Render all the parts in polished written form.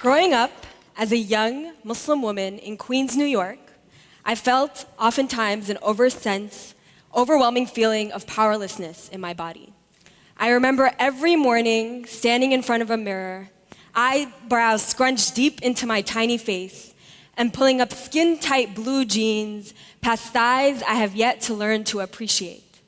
Growing up as a young Muslim woman in Queens, New York, I felt oftentimes an overwhelming feeling of powerlessness in my body. I remember every morning standing in front of a mirror, eyebrows scrunched deep into my tiny face, and pulling up skin-tight blue jeans past thighs I have yet to learn to appreciate.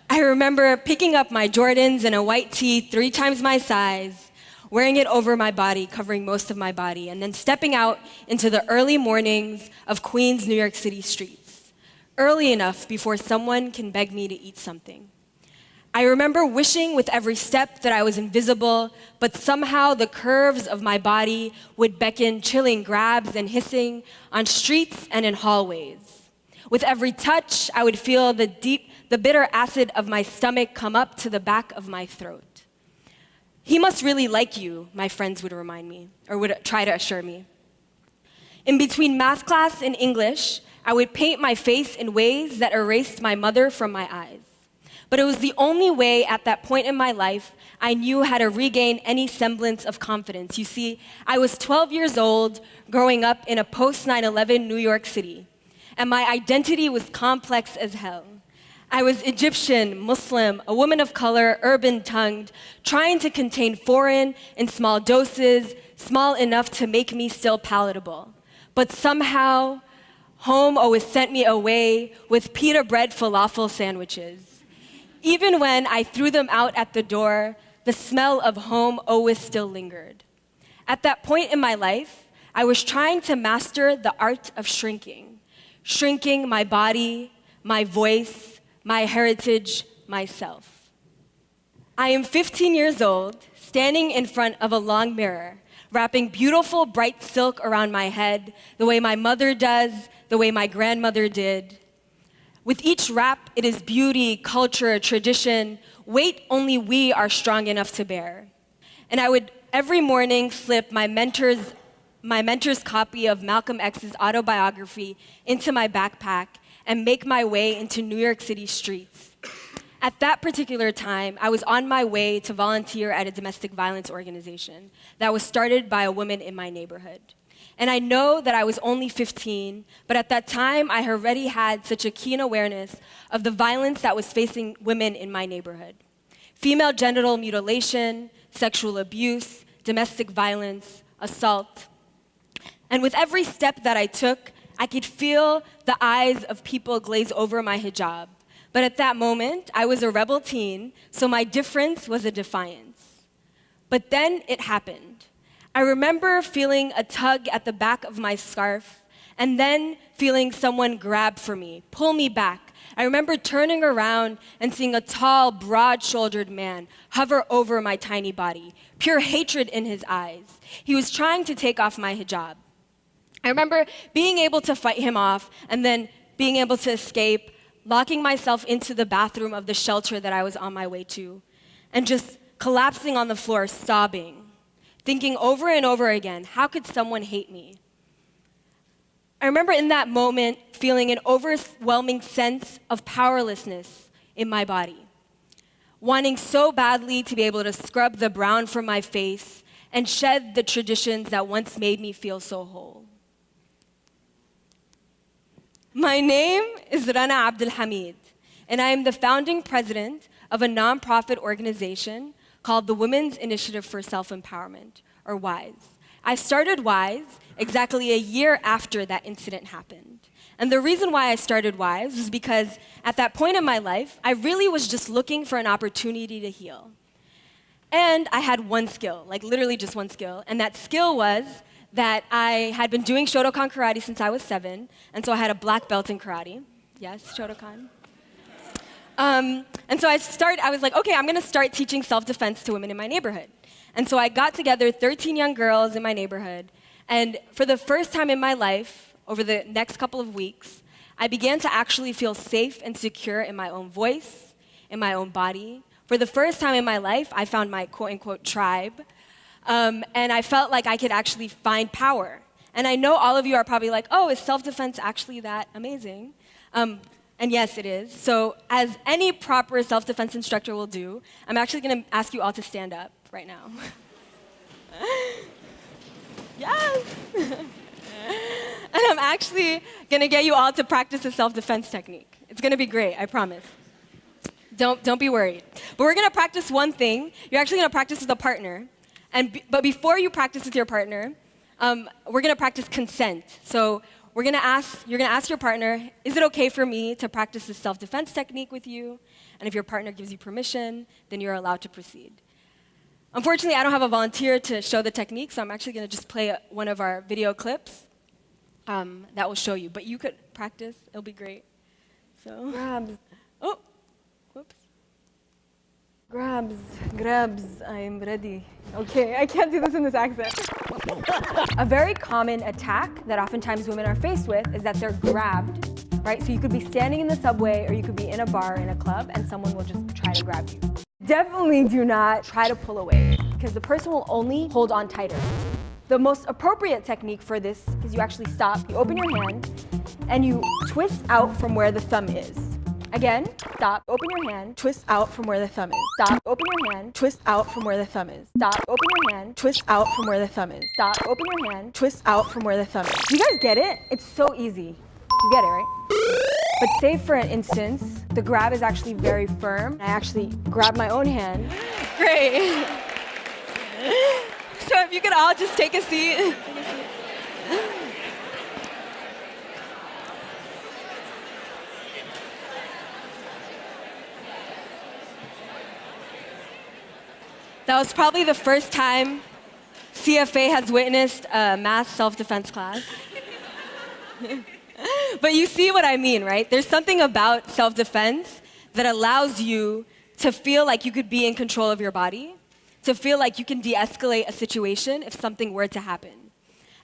I remember picking up my Jordans in a white tee 3 times my size, wearing it over my body, covering most of my body, and then stepping out into the early mornings of Queens, New York City streets, early enough before someone can beg me to eat something. I remember wishing with every step that I was invisible, but somehow the curves of my body would beckon chilling grabs and hissing on streets and in hallways. With every touch, I would feel the bitter acid of my stomach come up to the back of my throat. He must really like you, my friends would remind me, or would try to assure me. In between math class and English, I would paint my face in ways that erased my mother from my eyes. But it was the only way at that point in my life I knew how to regain any semblance of confidence. You see, I was 12 years old, growing up in a post-9/11 New York City, and my identity was complex as hell. I was Egyptian, Muslim, a woman of color, urban-tongued, trying to contain foreign in small doses, small enough to make me still palatable. But somehow, home always sent me away with pita bread falafel sandwiches. Even when I threw them out at the door, the smell of home always still lingered. At that point in my life, I was trying to master the art of shrinking my body, my voice, my heritage, myself. I am 15 years old, standing in front of a long mirror, wrapping beautiful bright silk around my head, the way my mother does, the way my grandmother did. With each wrap, it is beauty, culture, tradition, weight only we are strong enough to bear. And I would every morning slip my mentor's copy of Malcolm X's autobiography into my backpack and make my way into New York City streets. At that particular time, I was on my way to volunteer at a domestic violence organization that was started by a woman in my neighborhood. And I know that I was only 15, but at that time, I already had such a keen awareness of the violence that was facing women in my neighborhood. Female genital mutilation, sexual abuse, domestic violence, assault. And with every step that I took, I could feel the eyes of people glaze over my hijab. But at that moment, I was a rebel teen, so my difference was a defiance. But then it happened. I remember feeling a tug at the back of my scarf, and then feeling someone grab for me, pull me back. I remember turning around and seeing a tall, broad-shouldered man hover over my tiny body, pure hatred in his eyes. He was trying to take off my hijab. I remember being able to fight him off and then being able to escape, locking myself into the bathroom of the shelter that I was on my way to, and just collapsing on the floor, sobbing, thinking over and over again, how could someone hate me? I remember in that moment feeling an overwhelming sense of powerlessness in my body, wanting so badly to be able to scrub the brown from my face and shed the traditions that once made me feel so whole. My name is Rana Abdelhamid, and I am the founding president of a nonprofit organization called the Women's Initiative for Self-Empowerment, or WISE. I started WISE exactly a year after that incident happened. And the reason why I started WISE was because at that point in my life, I really was just looking for an opportunity to heal. And I had one skill, like literally just one skill, and that skill was that I had been doing Shotokan karate since I was 7, and so I had a black belt in karate. Yes, Shotokan. And so I was like, okay, I'm gonna start teaching self-defense to women in my neighborhood. And so I got together 13 young girls in my neighborhood, and for the first time in my life, over the next couple of weeks, I began to actually feel safe and secure in my own voice, in my own body. For the first time in my life, I found my quote-unquote tribe, and I felt like I could actually find power. And I know all of you are probably like, oh, is self-defense actually that amazing? And yes, it is. So as any proper self-defense instructor will do, I'm actually going to ask you all to stand up right now. Yes! And I'm actually gonna get you all to practice a self-defense technique. It's gonna be great, I promise. Don't be worried. But we're gonna practice one thing. You're actually gonna practice with a partner. But before you practice with your partner, we're gonna practice consent. So you're gonna ask your partner, is it okay for me to practice this self-defense technique with you? And if your partner gives you permission, then you're allowed to proceed. Unfortunately, I don't have a volunteer to show the technique, so I'm actually gonna just play one of our video clips that will show you. But you could practice, it'll be great. So, grabs. Oh, whoops. Grabs, I'm ready. Okay, I can't do this in this accent. A very common attack that oftentimes women are faced with is that they're grabbed, right? So you could be standing in the subway or you could be in a bar, in a club, and someone will just try to grab you. Definitely do not try to pull away because the person will only hold on tighter. The most appropriate technique for this is you actually stop, you open your hand, and you twist out from where the thumb is. Again, stop, open your hand, twist out from where the thumb is. Stop, open your hand, twist out from where the thumb is. Stop, open your hand, twist out from where the thumb is. Stop, open your hand, twist out from where the thumb is. Do you guys get it? It's so easy. You get it, right? But say for an instance, the grab is actually very firm. I actually grab my own hand. Great. So if you could all just take a seat. That was probably the first time CFA has witnessed a mass self-defense class. But you see what I mean, right? There's something about self-defense that allows you to feel like you could be in control of your body, to feel like you can de-escalate a situation if something were to happen.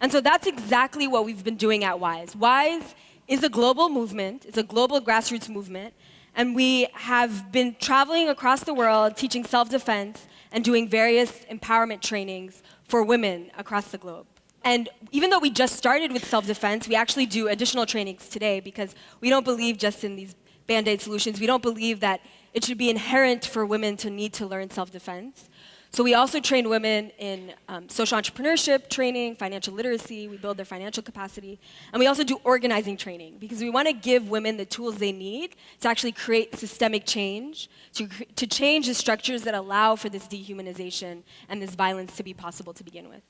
And so that's exactly what we've been doing at WISE. WISE is a global movement, it's a global grassroots movement, and we have been traveling across the world teaching self-defense and doing various empowerment trainings for women across the globe. And even though we just started with self-defense, we actually do additional trainings today because we don't believe just in these Band-Aid solutions. We don't believe that it should be inherent for women to need to learn self-defense. So we also train women in social entrepreneurship training, financial literacy, we build their financial capacity, and we also do organizing training because we want to give women the tools they need to actually create systemic change, to change the structures that allow for this dehumanization and this violence to be possible to begin with.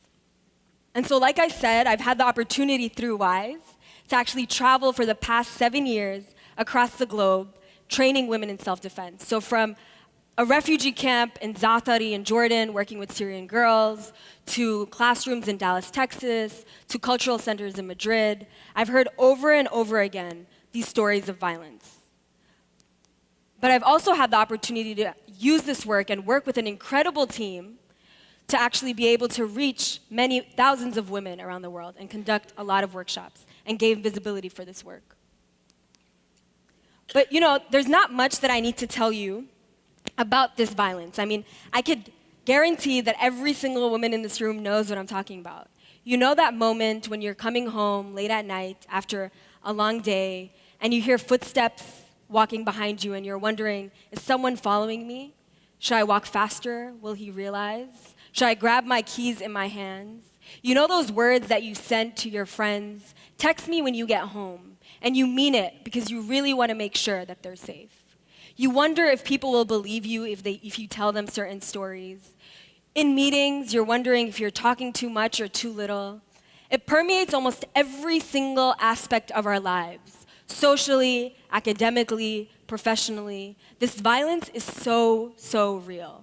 And so like I said, I've had the opportunity through WISE to actually travel for the past 7 years across the globe training women in self-defense. So from a refugee camp in Zaatari in Jordan, working with Syrian girls, to classrooms in Dallas, Texas, to cultural centers in Madrid, I've heard over and over again these stories of violence. But I've also had the opportunity to use this work and work with an incredible team to actually be able to reach many thousands of women around the world and conduct a lot of workshops and gain visibility for this work. But you know, there's not much that I need to tell you about this violence. I mean, I could guarantee that every single woman in this room knows what I'm talking about. You know that moment when you're coming home late at night after a long day and you hear footsteps walking behind you and you're wondering, is someone following me? Should I walk faster? Will he realize? Should I grab my keys in my hands? You know those words that you sent to your friends? Text me when you get home. And you mean it because you really want to make sure that they're safe. You wonder if people will believe you if you tell them certain stories. In meetings, you're wondering if you're talking too much or too little. It permeates almost every single aspect of our lives, socially, academically, professionally. This violence is so, so real.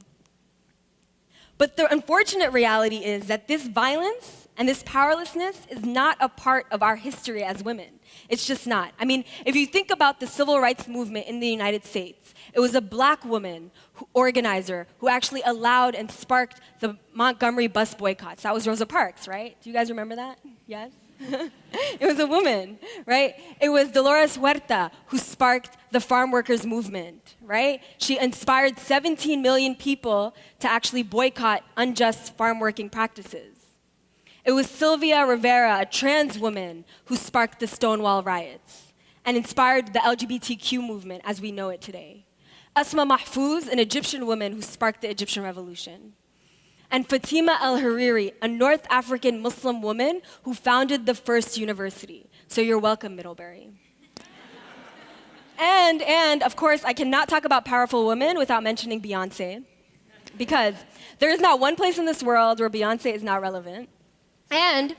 But the unfortunate reality is that this violence and this powerlessness is not a part of our history as women. It's just not. I mean, if you think about the civil rights movement in the United States, it was a black woman organizer who actually allowed and sparked the Montgomery bus boycotts. That was Rosa Parks, right? Do you guys remember that? Yes? It was a woman, right? It was Dolores Huerta who sparked the farm workers movement, right? She inspired 17 million people to actually boycott unjust farm working practices. It was Sylvia Rivera, a trans woman, who sparked the Stonewall riots and inspired the LGBTQ movement as we know it today. Asma Mahfouz, an Egyptian woman who sparked the Egyptian revolution. and Fatima El-Hariri, a North African Muslim woman who founded the first university. So you're welcome, Middlebury. And of course, I cannot talk about powerful women without mentioning Beyonce, because there is not one place in this world where Beyonce is not relevant. And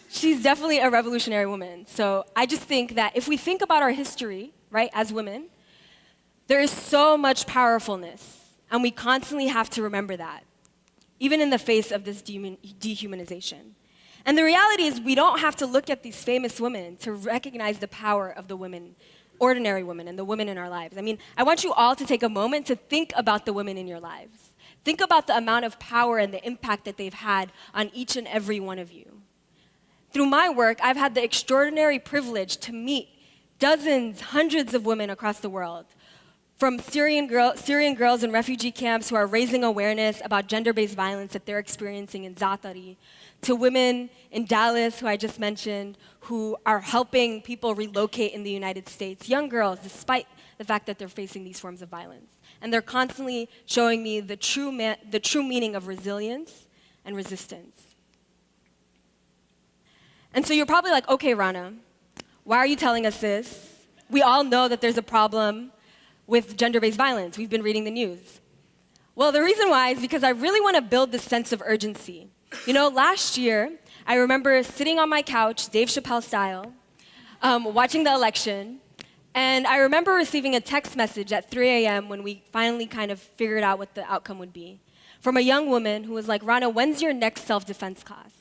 she's definitely a revolutionary woman. So I just think that if we think about our history, right, as women, there is so much powerfulness, and we constantly have to remember that, even in the face of this dehumanization. And the reality is we don't have to look at these famous women to recognize the power of the women, ordinary women, and the women in our lives. I mean, I want you all to take a moment to think about the women in your lives. Think about the amount of power and the impact that they've had on each and every one of you. Through my work, I've had the extraordinary privilege to meet dozens, hundreds of women across the world, from Syrian girls in refugee camps who are raising awareness about gender-based violence that they're experiencing in Zaatari, to women in Dallas, who I just mentioned, who are helping people relocate in the United States, young girls, despite the fact that they're facing these forms of violence. And they're constantly showing me the true meaning of resilience and resistance. And so you're probably like, okay, Rana, why are you telling us this? We all know that there's a problem with gender-based violence. We've been reading the news. Well, the reason why is because I really want to build this sense of urgency. You know, last year, I remember sitting on my couch, Dave Chappelle style, watching the election, and I remember receiving a text message at 3 a.m. when we finally kind of figured out what the outcome would be, from a young woman who was like, Rana, when's your next self-defense class?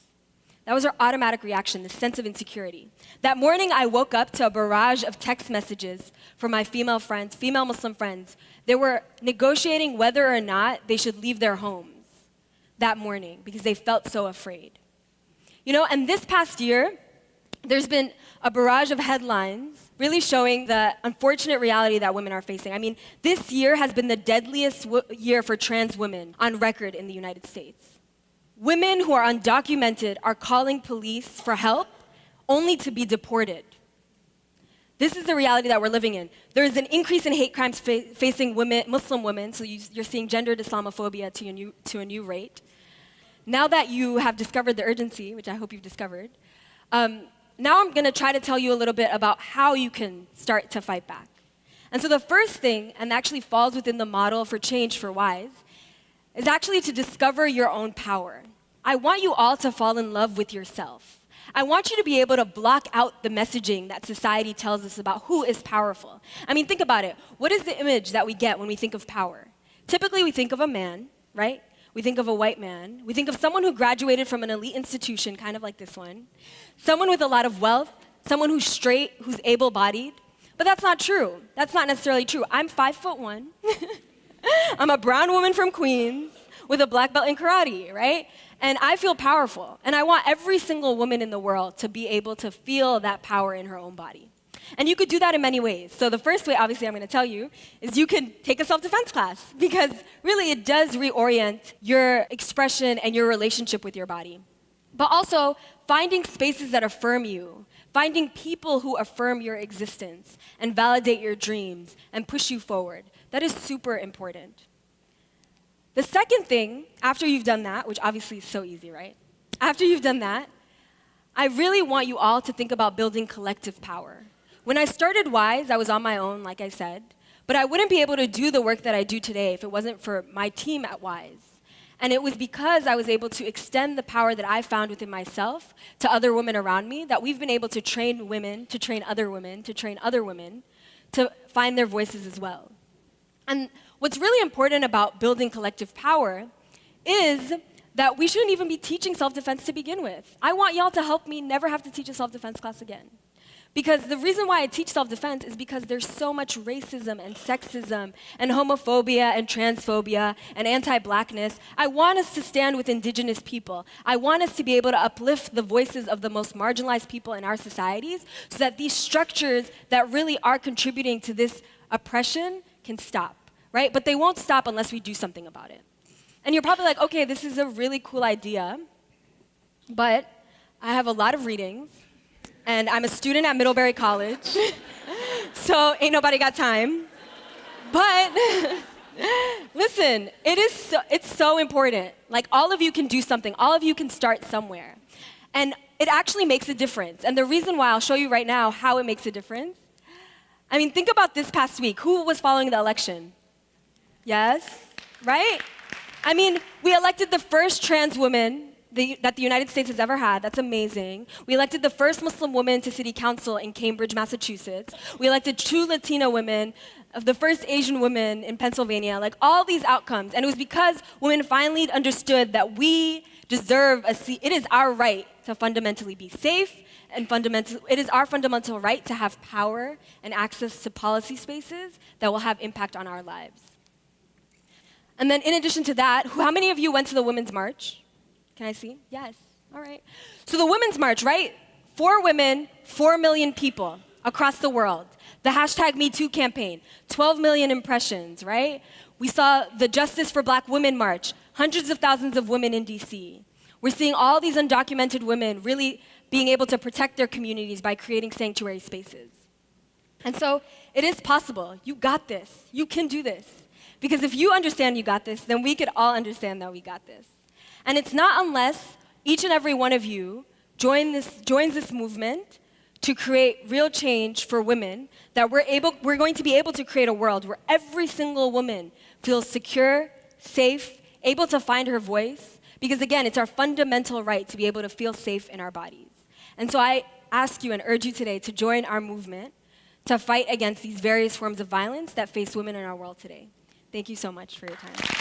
That was her automatic reaction, this sense of insecurity. That morning, I woke up to a barrage of text messages from my female friends, female Muslim friends. They were negotiating whether or not they should leave their homes that morning because they felt so afraid. You know, and this past year, there's been a barrage of headlines really showing the unfortunate reality that women are facing. I mean, this year has been the deadliest year for trans women on record in the United States. Women who are undocumented are calling police for help only to be deported. This is the reality that we're living in. There is an increase in hate crimes facing women, Muslim women, so you're seeing gendered Islamophobia to a new rate. Now that you have discovered the urgency, which I hope you've discovered, now I'm going to try to tell you a little bit about how you can start to fight back. And so the first thing, and actually falls within the model for change for WISE, is actually to discover your own power. I want you all to fall in love with yourself. I want you to be able to block out the messaging that society tells us about who is powerful. I mean, think about it. What is the image that we get when we think of power? Typically, we think of a man, right? We think of a white man. We think of someone who graduated from an elite institution, kind of like this one. Someone with a lot of wealth, someone who's straight, who's able-bodied. But that's not true. That's not necessarily true. I'm 5'1". I'm a brown woman from Queens with a black belt in karate, right? And I feel powerful. And I want every single woman in the world to be able to feel that power in her own body. And you could do that in many ways. So the first way, obviously, I'm going to tell you, is you can take a self-defense class, because really it does reorient your expression and your relationship with your body. But also, finding spaces that affirm you, finding people who affirm your existence and validate your dreams and push you forward. That is super important. The second thing, after you've done that, which obviously is so easy, right? After you've done that, I really want you all to think about building collective power. When I started WISE, I was on my own, like I said, but I wouldn't be able to do the work that I do today if it wasn't for my team at WISE. And it was because I was able to extend the power that I found within myself to other women around me, that we've been able to train women, to train other women, to train other women, to find their voices as well. And what's really important about building collective power is that we shouldn't even be teaching self-defense to begin with. I want y'all to help me never have to teach a self-defense class again. Because the reason why I teach self-defense is because there's so much racism and sexism and homophobia and transphobia and anti-blackness. I want us to stand with indigenous people. I want us to be able to uplift the voices of the most marginalized people in our societies so that these structures that really are contributing to this oppression can stop, right? But they won't stop unless we do something about it. And you're probably like, okay, this is a really cool idea, but I have a lot of readings, and I'm a student at Middlebury College, so ain't nobody got time. But Listen, it's so important. Like, all of you can do something. All of you can start somewhere. And it actually makes a difference. And the reason why, I'll show you right now how it makes a difference. I mean, think about this past week. Who was following the election? Yes? Right? I mean, we elected the first trans woman that the United States has ever had. That's amazing. We elected the first Muslim woman to city council in Cambridge, Massachusetts. We elected 2 Latina women, the first Asian woman in Pennsylvania, like all these outcomes. And it was because women finally understood that we deserve a seat. It is our right to fundamentally be safe, and it is our fundamental right to have power and access to policy spaces that will have impact on our lives. And then in addition to that, how many of you went to the Women's March? Can I see? Yes. All right. So the Women's March, right? 4 women, 4 million people across the world. The hashtag #MeToo campaign, 12 million impressions, right? We saw the Justice for Black Women March, hundreds of thousands of women in DC. We're seeing all these undocumented women really being able to protect their communities by creating sanctuary spaces. And so it is possible. You got this. You can do this. Because if you understand you got this, then we could all understand that we got this. And it's not unless each and every one of you joins this movement to create real change for women that we're going to be able to create a world where every single woman feels secure, safe, able to find her voice. Because again, it's our fundamental right to be able to feel safe in our bodies. And so I ask you and urge you today to join our movement to fight against these various forms of violence that face women in our world today. Thank you so much for your time.